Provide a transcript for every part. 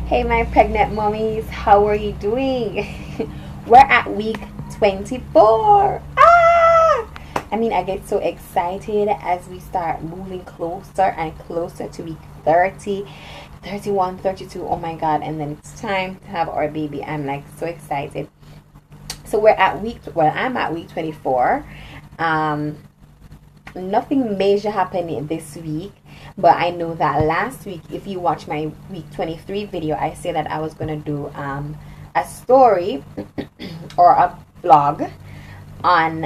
Hey, my pregnant mommies, how are you doing? We're at week 24. I get so excited as we start moving closer and closer to week 30, 31, 32. Oh my God. And then it's time to have our baby. I'm like so excited. So I'm at week 24. Nothing major happened this week, but I know that last week, if you watch my week 23 video, I said that I was going to do a story or a vlog on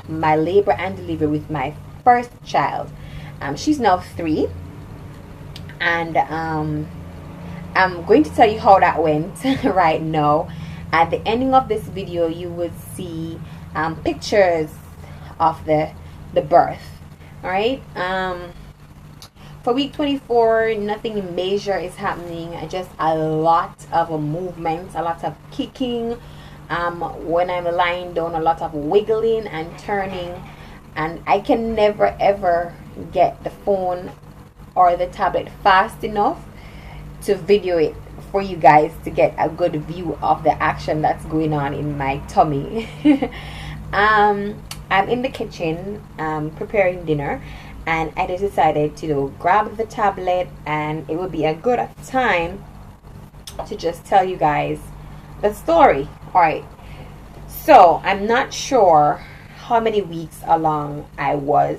my labor and delivery with my first child. She's now 3, and I'm going to tell you how that went right now. At the ending of this video, you would see pictures of the birth. All right. For week 24, nothing major is happening. Just a lot of movement, a lot of kicking. When I'm lying down, a lot of wiggling and turning. And I can never ever get the phone or the tablet fast enough to video it for you guys to get a good view of the action that's going on in my tummy. I'm in the kitchen preparing dinner, and I just decided to grab the tablet, and it would be a good time to just tell you guys the story. Alright, so I'm not sure how many weeks along I was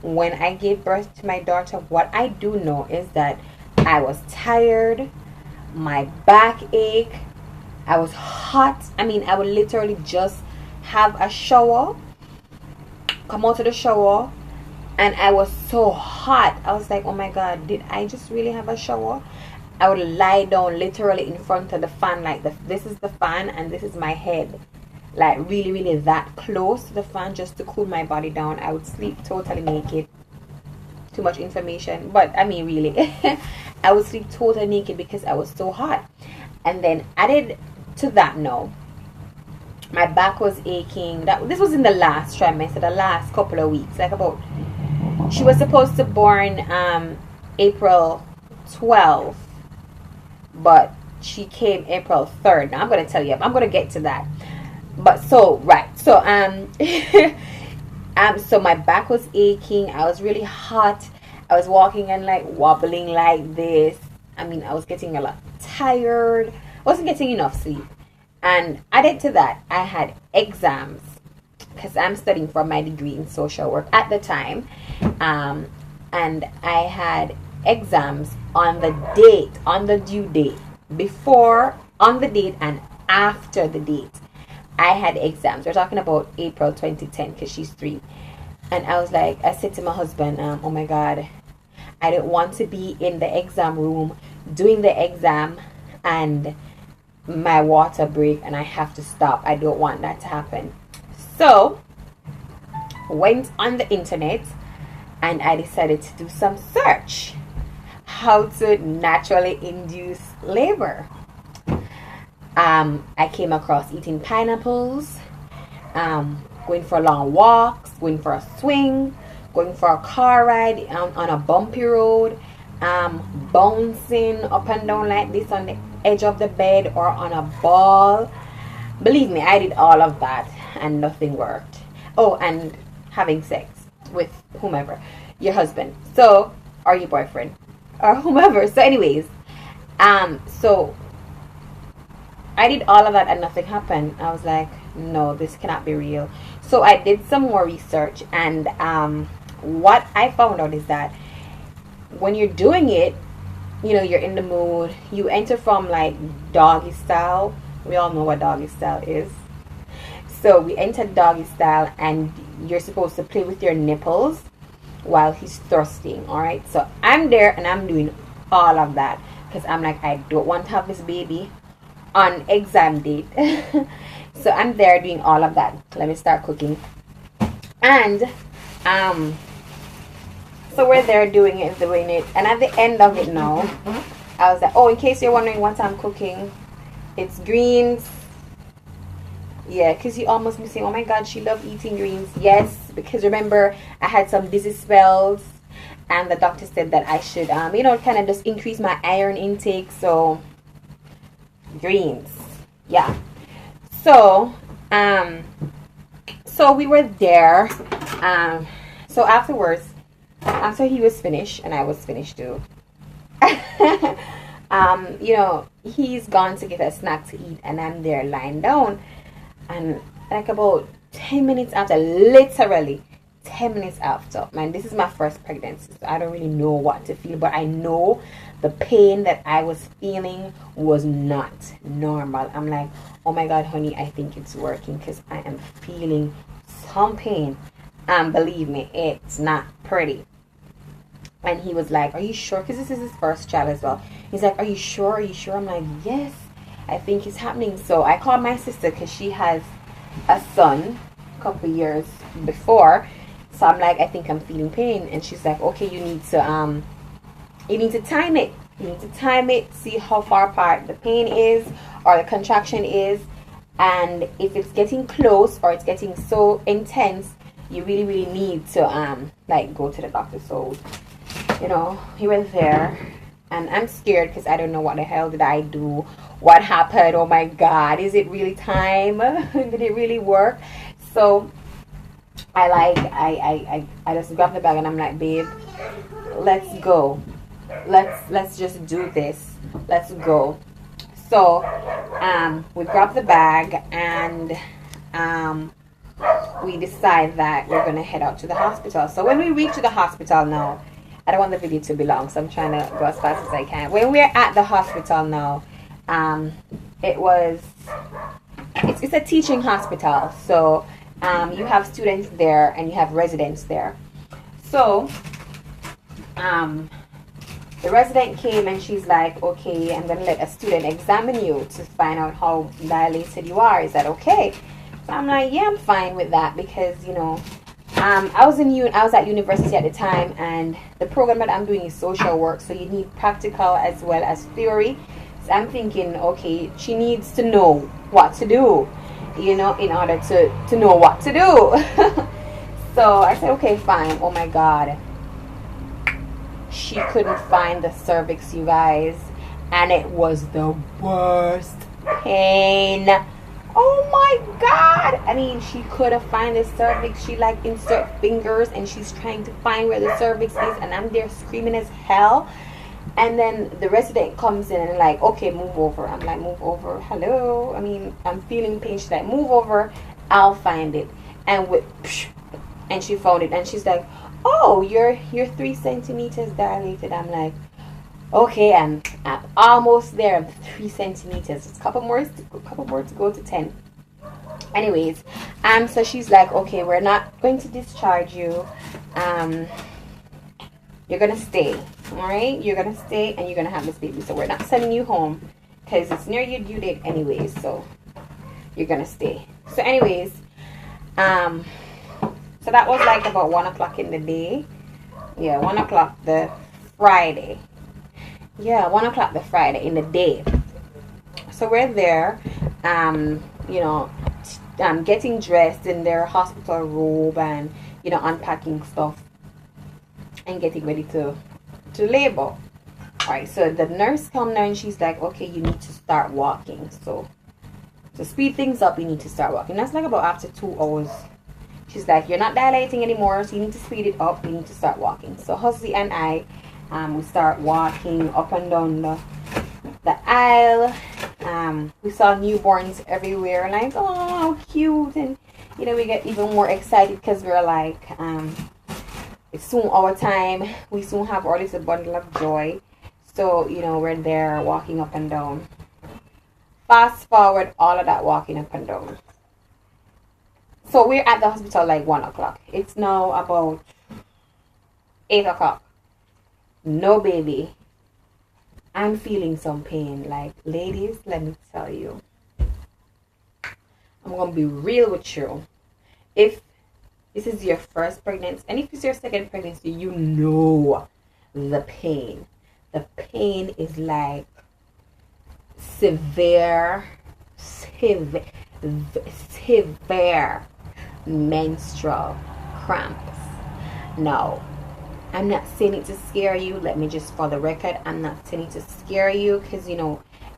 when I gave birth to my daughter. What I do know is that I was tired, my back ached, I was hot. I would literally just have a shower, come out of the shower, and I was so hot. I was like, oh my God, did I just really have a shower? I would lie down literally in front of the fan, like this is the fan and this is my head, like really that close to the fan, just to cool my body down. I would sleep totally naked. Too much information, but really I would sleep totally naked because I was so hot. And then added to that, now my back was aching. This was in the last trimester, the last couple of weeks, she was supposed to born April 12th, but she came April 3rd. Now I'm going to tell you, I'm going to get to that. But so so my back was aching. I was really hot. I was walking and like wobbling like this. I was getting a lot tired. Wasn't getting enough sleep. And added to that, I had exams because I'm studying for my degree in social work at the time. And I had exams on the due date, on the date and after the date. I had exams. We're talking about April 2010 because she's 3. And I said to my husband, oh my God, I don't want to be in the exam room doing the exam and my water break and I have to stop. I don't want that to happen. So went on the internet and I decided to do some search. How to naturally induce labor. I came across eating pineapples, going for long walks, going for a swing, going for a car ride on a bumpy road, bouncing up and down like this on the edge of the bed or on a ball. Believe me, I did all of that and nothing worked. Oh, and having sex with whomever, your husband, or your boyfriend or whomever. So anyways, so I did all of that and nothing happened. I was like, no, this cannot be real. So I did some more research, and what I found out is that when you're doing it, you're in the mood, you enter from like doggy style. We all know what doggy style is. So we entered doggy style, and you're supposed to play with your nipples while he's thrusting. All right. So I'm there and I'm doing all of that because I'm like, I don't want to have this baby on exam date. So I'm there doing all of that. Let me start cooking. And so we're there doing it. And at the end of it now, I was like, oh, in case you're wondering what I'm cooking, it's greens. Yeah, because you almost be saying, oh my God, she loves eating greens. Yes, because remember, I had some dizzy spells and the doctor said that I should, you know, kind of just increase my iron intake. So greens, yeah. So so we were there. So afterwards, after he was finished and I was finished too, you know, he's gone to get a snack to eat, and I'm there lying down, and like about 10 minutes after, literally 10 minutes after, man, this is my first pregnancy, so I don't really know what to feel, but I know the pain that I was feeling was not normal. I'm like, oh my God, honey, I think it's working, because I am feeling some pain, and believe me, it's not pretty. And he was like, are you sure? Because this is his first child as well. He's like, are you sure? Are you sure? I'm like, yes, I think it's happening. So I called my sister, because she has a son a couple years before. So I'm like, I think I'm feeling pain. And she's like, okay, you need to time it. You need to time it, see how far apart the pain is or the contraction is. And if it's getting close or it's getting so intense, you really, really need to like go to the doctor. So, you know, he went there, and I'm scared because I don't know what the hell did I do. What happened? Oh my God, is it really time? Did it really work? So I just grabbed the bag and I'm like, babe, let's go. Let's just do this. Let's go. So we grabbed the bag, and we decide that we're gonna head out to the hospital. So when we reach the hospital now, I don't want the video to be long, so I'm trying to go as fast as I can. When we're at the hospital now, it's a teaching hospital, so you have students there and you have residents there. So the resident came and she's like, okay, I'm gonna let a student examine you to find out how dilated you are. Is that okay? So I'm like, yeah, I'm fine with that, because, you know, I was at university at the time, and the program that I'm doing is social work, so you need practical as well as theory. So I'm thinking, okay, she needs to know what to do, you know, in order to know what to do. So I said, okay, fine. Oh my God, she couldn't find the cervix, you guys, and it was the worst pain. Oh my God. I mean, she couldn't find the cervix. She like insert fingers and she's trying to find where the cervix is, and I'm there screaming as hell. And then the resident comes in and like, okay, move over. I'm like, move over? Hello? I mean, I'm feeling pain. She's like, move over, I'll find it. And and she found it, and she's like, oh, you're 3 centimeters dilated. I'm like, okay, I'm almost there. I'm 3 centimeters. It's a couple more to go to 10. Anyways, so she's like, okay, we're not going to discharge you. You're gonna stay. All right, you're gonna stay, and you're gonna have this baby. So we're not sending you home, because it's near your due date anyways. So you're gonna stay. So anyways, so that was like about 1 o'clock in the day. Yeah, 1 o'clock the Friday. Yeah, 1 o'clock the Friday in the day. So we're there, you know, getting dressed in their hospital robe, and, you know, unpacking stuff and getting ready to labor. All right, so the nurse come now and she's like, okay, you need to start walking. So to speed things up, you need to start walking. That's like about after 2 hours. She's like, you're not dilating anymore, so you need to speed it up. You need to start walking. So Huzzy and I, we start walking up and down the aisle. We saw newborns everywhere, like, oh, how cute. And, you know, we get even more excited because we're like, it's soon our time. We soon have our little bundle of joy. So, you know, we're there walking up and down. Fast forward all of that walking up and down. So we're at the hospital like 1 o'clock. It's now about 8 o'clock. No baby. I'm feeling some pain. Like, ladies, let me tell you, I'm going to be real with you. If this is your first pregnancy, and if it's your second pregnancy, you know the pain. The pain is like severe menstrual cramps. Now, I'm not saying it to scare you. Let me just, for the record, I'm not saying it to scare you, because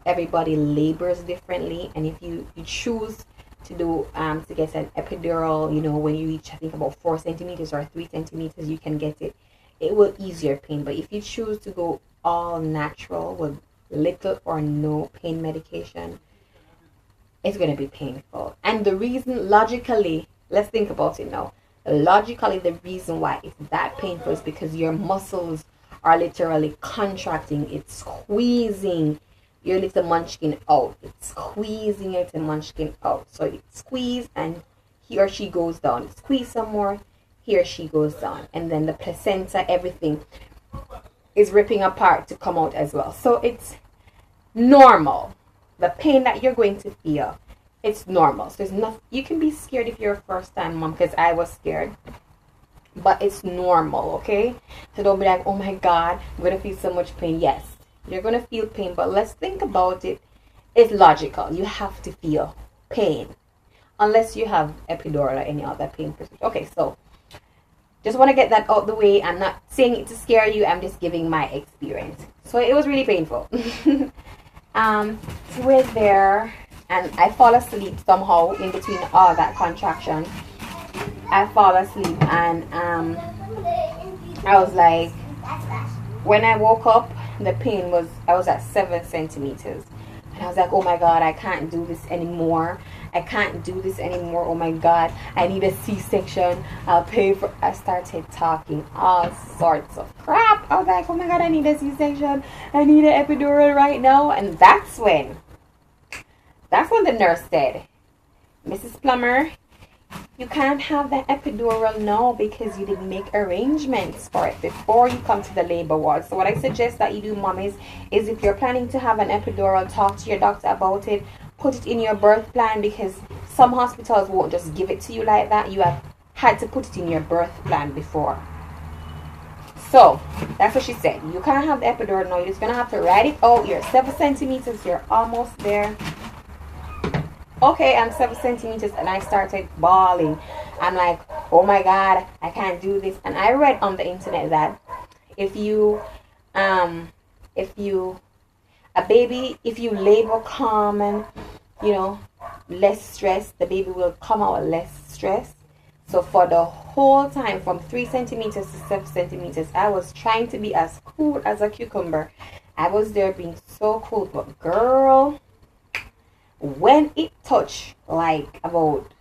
everybody labors differently, and if you choose to do to get an epidural, when you reach, I think, about 4 centimeters or 3 centimeters, you can get it. It will ease your pain. But if you choose to go all natural with little or no pain medication, it's going to be painful. And the reason, logically, let's think about it now. Logically, the reason why it's that painful is because your muscles are literally contracting. It's squeezing your little munchkin out. It's squeezing your little munchkin out. So it squeezes and he or she goes down. It squeeze some more, he or she goes down. And then the placenta, everything is ripping apart to come out as well. So it's normal. The pain that you're going to feel, it's normal. So there's nothing, you can be scared if you're a first time mom, because I was scared. But it's normal, okay? So don't be like, oh my God, I'm going to feel so much pain. Yes, you're going to feel pain, but let's think about it. It's logical. You have to feel pain. Unless you have epidural or any other pain procedure. Okay, so just want to get that out the way. I'm not saying it to scare you. I'm just giving my experience. So it was really painful. So we're there, and I fall asleep somehow in between all that contraction. I fall asleep, and I was like, when I woke up, the pain was, I was at 7 centimeters. And I was like, oh my God, I can't do this anymore. I can't do this anymore. Oh my God, I need a C-section. I'll pay for. I started talking all sorts of crap. I was like, oh my God, I need a C-section. I need an epidural right now. And that's when the nurse said, Mrs. Plummer, you can't have the epidural now because you didn't make arrangements for it before you come to the labor ward. So what I suggest that you do, mommies, is if you're planning to have an epidural, talk to your doctor about it. Put it in your birth plan, because some hospitals won't just give it to you like that. You have had to put it in your birth plan before. So that's what she said. You can't have the epidural now. You're just going to have to write it out. You're 7 centimeters. You're almost there. Okay, I'm 7 centimeters, and I started bawling. I'm like, oh my God, I can't do this. And I read on the internet that if you labor calm and less stress, the baby will come out less stress. So for the whole time, from 3 centimeters to 7 centimeters, I was trying to be as cool as a cucumber. I was there being so cool, but girl, when it touched like about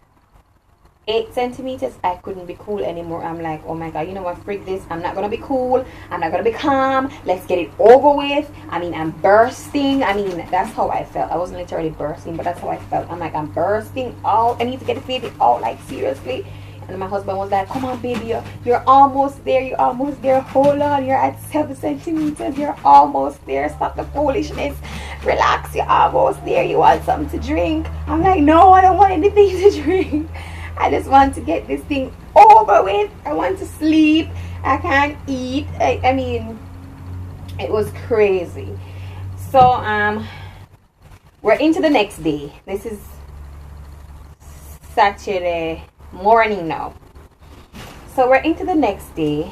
8 centimeters, I couldn't be cool anymore. I'm like, oh my God, you know what, freak this. I'm not going to be cool. I'm not going to be calm. Let's get it over with. I mean, I'm bursting. I mean, that's how I felt. I wasn't literally bursting, but that's how I felt. I'm like, I'm bursting out. I need to get the baby out, like, seriously. And my husband was like, come on, baby. You're almost there. You're almost there. Hold on. You're at 7 centimeters. You're almost there. Stop the foolishness. Relax. You're almost there. You want something to drink? I'm like, no, I don't want anything to drink. I just want to get this thing over with. I want to sleep. I can't eat. I mean, it was crazy. So, we're into the next day. This is Saturday morning now. So, we're into the next day.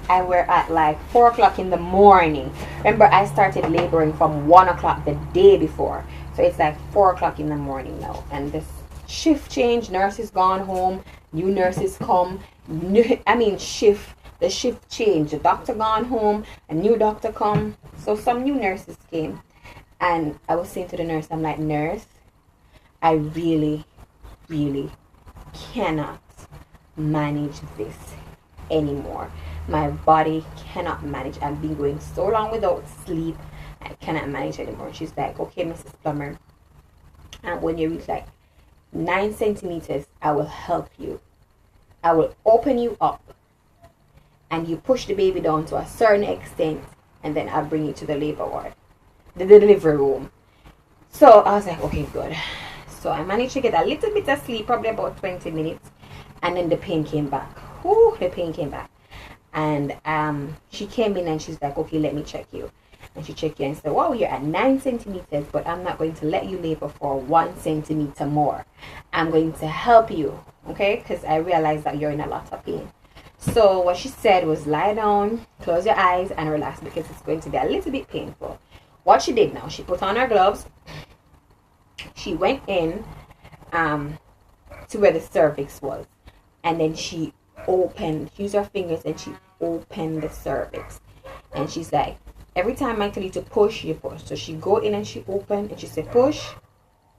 And we're at like 4 o'clock in the morning. Remember, I started laboring from 1 o'clock the day before. So, it's like 4 o'clock in the morning now. And this shift change, nurses gone home, new nurses come, the shift change, the doctor gone home, a new doctor come. So some new nurses came, and I was saying to the nurse, I'm like, nurse, I really cannot manage this anymore. My body cannot manage. I've been going so long without sleep, I cannot manage anymore. She's like, okay, Mrs. Plummer, and when you reach like 9 centimeters, I will help you. I will open you up, and you push the baby down to a certain extent, and then I'll bring you to the labor ward, the delivery room. So I was like, okay, good. So I managed to get a little bit of sleep, probably about 20 minutes, and then the pain came back. The pain came back. And she came in and she's like, okay, let me check you. And she checked you and said, wow, you're at 9 centimeters, but I'm not going to let you labor for 1 centimeter more. I'm going to help you, okay? Because I realized that you're in a lot of pain. So what she said was lie down, close your eyes, and relax because it's going to be a little bit painful. What she did now, she put on her gloves. She went in to where the cervix was, and then she used her fingers and she opened the cervix. And she's like, every time I tell you to push, you push. So she go in and she open and she said push,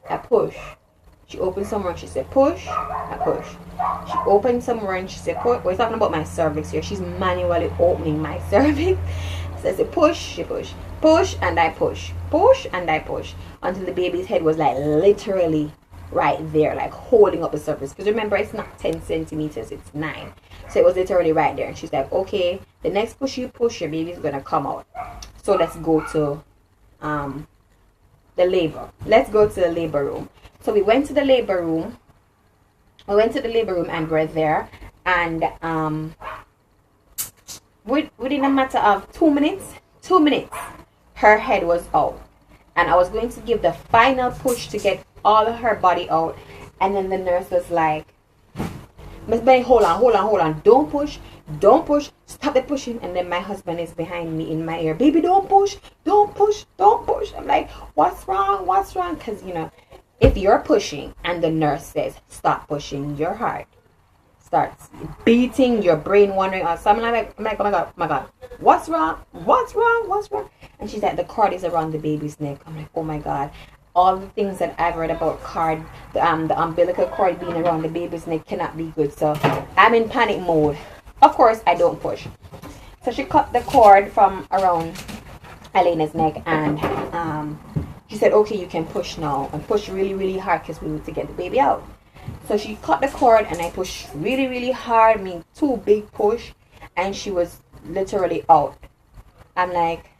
I push. She opened somewhere and she said push, I push. She opened somewhere and she said push. We're talking about my cervix here. She's manually opening my cervix. So I said push, she push. Push and I push. Push and I push. Until the baby's head was like literally right there, like holding up the surface. Because remember, it's not 10 centimeters, it's 9. So it was literally right there. And she's like, okay, the next push you push, your baby's going to come out. So let's go to the labor. Let's go to the labor room. So we went to the labor room. And we're there. And within a matter of 2 minutes, her head was out. And I was going to give the final push to get all of her body out. And then the nurse was like, Miss Benny, hold on. Don't push. Stop the pushing. And then my husband is behind me in my ear. Baby, don't push. I'm like, what's wrong? Because, you know, if you're pushing and the nurse says, stop pushing, your heart starts beating, your brain wandering out. So I'm like, oh my God. What's wrong? And she's like, the cord is around the baby's neck. I'm like, oh my God. All the things that I've read about the umbilical cord being around the baby's neck cannot be good. So I'm in panic mode. Of course, I don't push. So she cut the cord from around Elena's neck, and she said, okay, you can push now. And push really, really hard because we need to get the baby out. So she cut the cord, and I pushed really, really hard. I mean, 2 big push. And she was literally out. I'm like,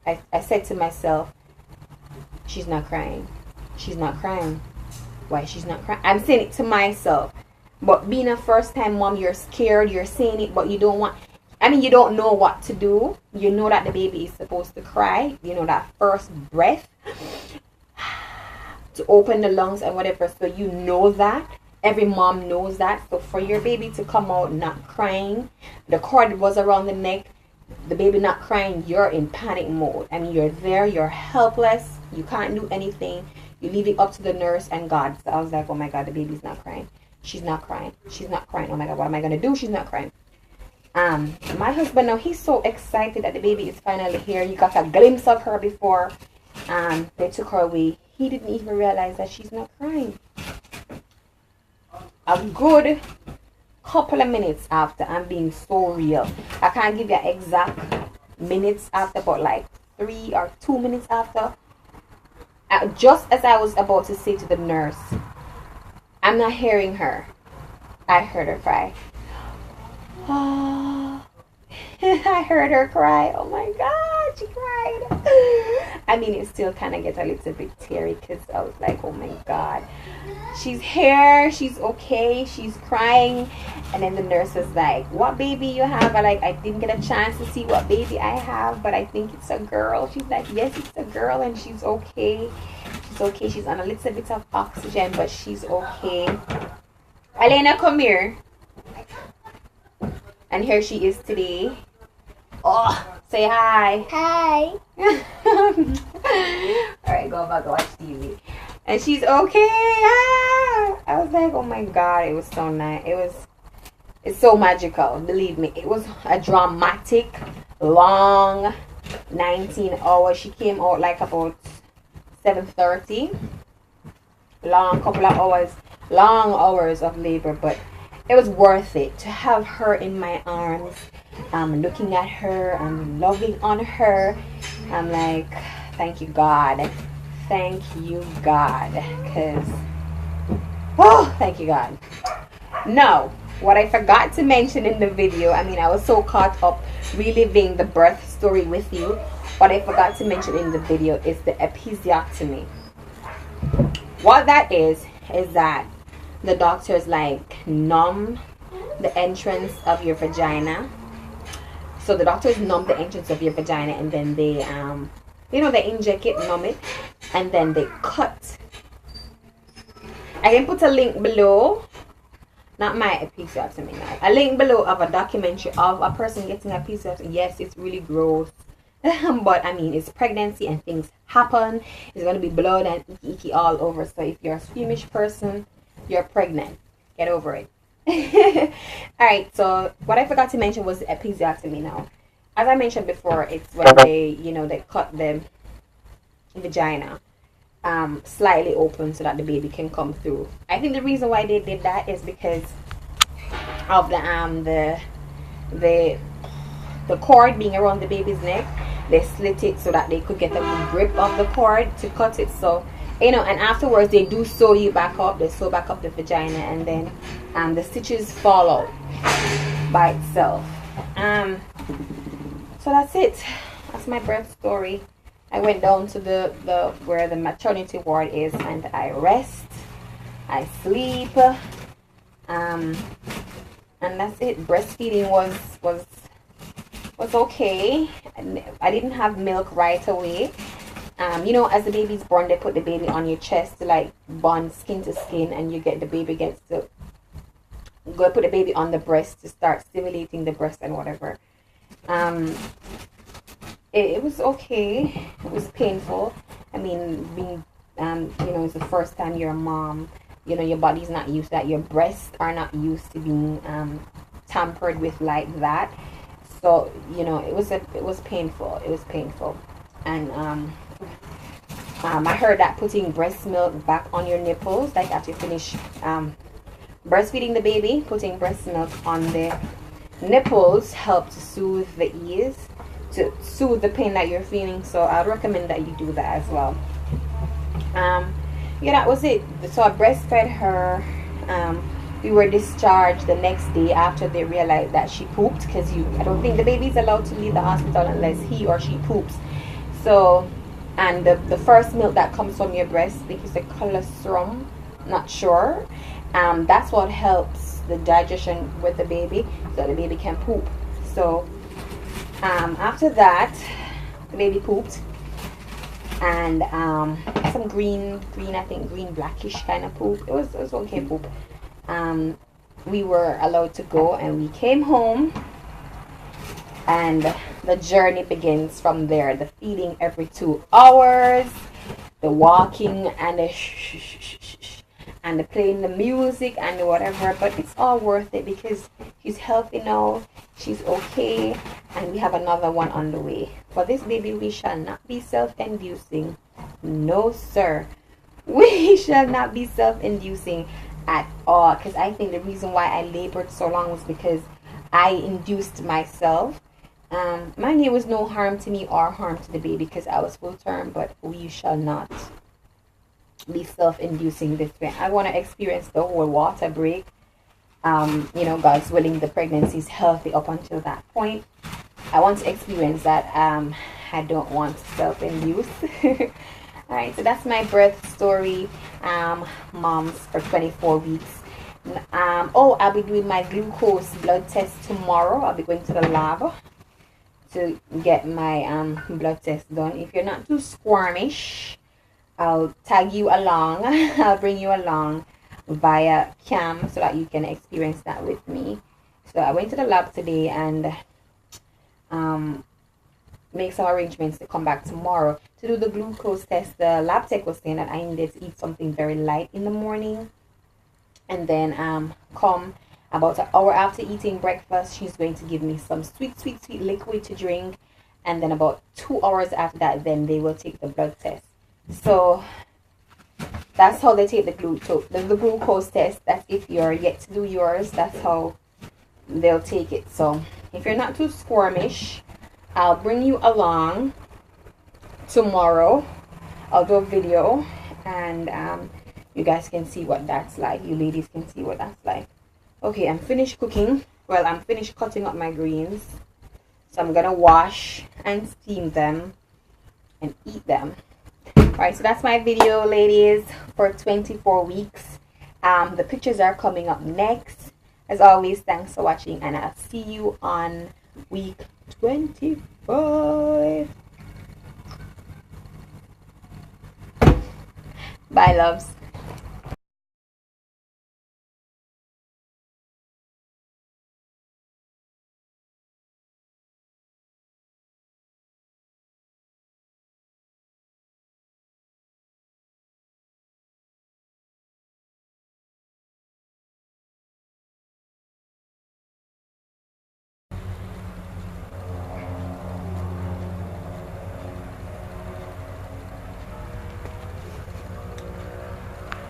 I said to myself, she's not crying. Why she's not crying? I'm saying it to myself. But being a first time mom, you're scared, you're saying it, but you don't know what to do. You know that the baby is supposed to cry. You know that first breath to open the lungs and whatever. So you know that. Every mom knows that. So for your baby to come out not crying, the cord was around the neck, the baby not crying, you're in panic mode. I mean, you're there, you're helpless, you can't do anything. You leave it up to the nurse and God. So I was like, oh my God, the baby's not crying. She's not crying. Oh my God, what am I going to do? She's not crying. My husband now, he's so excited that the baby is finally here. You got a glimpse of her before they took her away. He didn't even realize that she's not crying. A good couple of minutes after, I'm being so real. I can't give you exact minutes after, but like 3 or 2 minutes after, just as I was about to say to the nurse, I'm not hearing her, I heard her cry. I heard her cry. Oh my God, she cried. I mean, it still kind of gets a little bit teary because I was like, oh my God, she's here, she's okay, she's crying. And then the nurse was like, what baby you have? I didn't get a chance to see what baby I have, but I think it's a girl. She's like, yes, it's a girl, and she's okay. She's on a little bit of oxygen, but she's okay. Elena, come here. And here she is today. Oh, say hi. Hi. Alright, go back and watch TV. And she's okay. Ah! I was like, oh my God, it was so nice. It's so magical. Believe me, it was a dramatic, long 19 hours. She came out like about 7:30. Long hours of labor, but it was worth it to have her in my arms. I'm looking at her, I'm loving on her. I'm like, thank you God, thank you God, because thank you God. Now, what I forgot to mention in the video, I mean, I was so caught up reliving the birth story with you. What I forgot to mention in the video is the episiotomy. What that is that the doctors like numb the entrance of your vagina. So the doctors numb the entrance of your vagina, and then they they inject it, numb it, and then they cut. I can put a link below not my episiotomy now. A link below of a documentary of a person getting a episiotomy. Yes, it's really gross. But I mean, it's pregnancy and things happen. It's going to be blood and icky all over. So if you're a squeamish person, you're pregnant. Get over it. Alright, so what I forgot to mention was the episiotomy now. As I mentioned before, it's when they, they cut the vagina slightly open so that the baby can come through. I think the reason why they did that is because of the cord being around the baby's neck. They slit it so that they could get a grip of the cord to cut it. So and afterwards they do sew you back up. They sew back up the vagina, and then the stitches fall out by itself. So that's it. That's my birth story. I went down to the where the maternity ward is, and I rest, I sleep, and that's it. Breastfeeding was okay. I didn't have milk right away. As the baby's born, they put the baby on your chest to like bond skin to skin, and the baby gets to go put the baby on the breast to start stimulating the breast and whatever. It was okay. It was painful. I mean, being it's the first time you're a mom. Your body's not used to that. Your breasts are not used to being tampered with like that. So it was painful. It was painful, and I heard that putting breast milk back on your nipples, like after you finish breastfeeding the baby, putting breast milk on the nipples help to soothe the ease, to soothe the pain that you're feeling. So I'd recommend that you do that as well. That was it. So I breastfed her. We were discharged the next day after they realized that she pooped, because I don't think the baby's allowed to leave the hospital unless he or she poops. So, and the first milk that comes from your breast, I think it's a colostrum, not sure. That's what helps the digestion with the baby, so the baby can poop. So after that, the baby pooped, and some green blackish kind of poop. It was okay poop. We were allowed to go, and we came home, and the journey begins from there. The feeding every 2 hours, the walking, and the and the playing the music and the whatever. But it's all worth it because she's healthy now, she's okay, and we have another one on the way. For this baby, we shall not be self-inducing. No sir, we shall not be self-inducing at all, because I think the reason why I labored so long was because I induced myself. Mind you, was no harm to me or harm to the baby because I was full term, but we shall not be self-inducing this way. I want to experience the whole water break. God's willing, the pregnancy is healthy up until that point. I want to experience that. I don't want to self-induce. All right, so that's my birth story. Moms for 24 weeks. I'll be doing my glucose blood test tomorrow. I'll be going to the lab to get my blood test done. If you're not too squirmish, I'll tag you along. I'll bring you along via cam so that you can experience that with me. So I went to the lab today and make some arrangements to come back tomorrow to do the glucose test. The lab tech was saying that I needed to eat something very light in the morning, and then come about an hour after eating breakfast, she's going to give me some sweet liquid to drink, and then about 2 hours after that, then they will take the blood test. So that's how they take the glucose test. That's if you're yet to do yours, that's how they'll take it. So if you're not too squirmish, I'll bring you along tomorrow. I'll do a video, and you guys can see what that's like. You ladies can see what that's like. Okay, I'm finished cooking. Well, I'm finished cutting up my greens, so I'm gonna wash and steam them and eat them. Alright, so that's my video, ladies, for 24 weeks. The pictures are coming up next. As always, thanks for watching, and I'll see you on week 25. Bye, loves.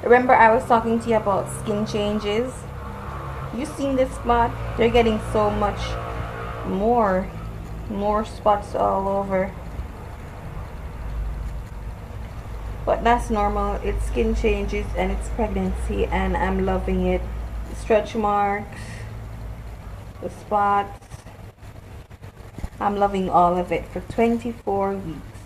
Remember I was talking to you about skin changes? You seen this spot? They're getting so much more spots all over. But that's normal. It's skin changes and it's pregnancy, and I'm loving it. The stretch marks, the spots, I'm loving all of it for 24 weeks.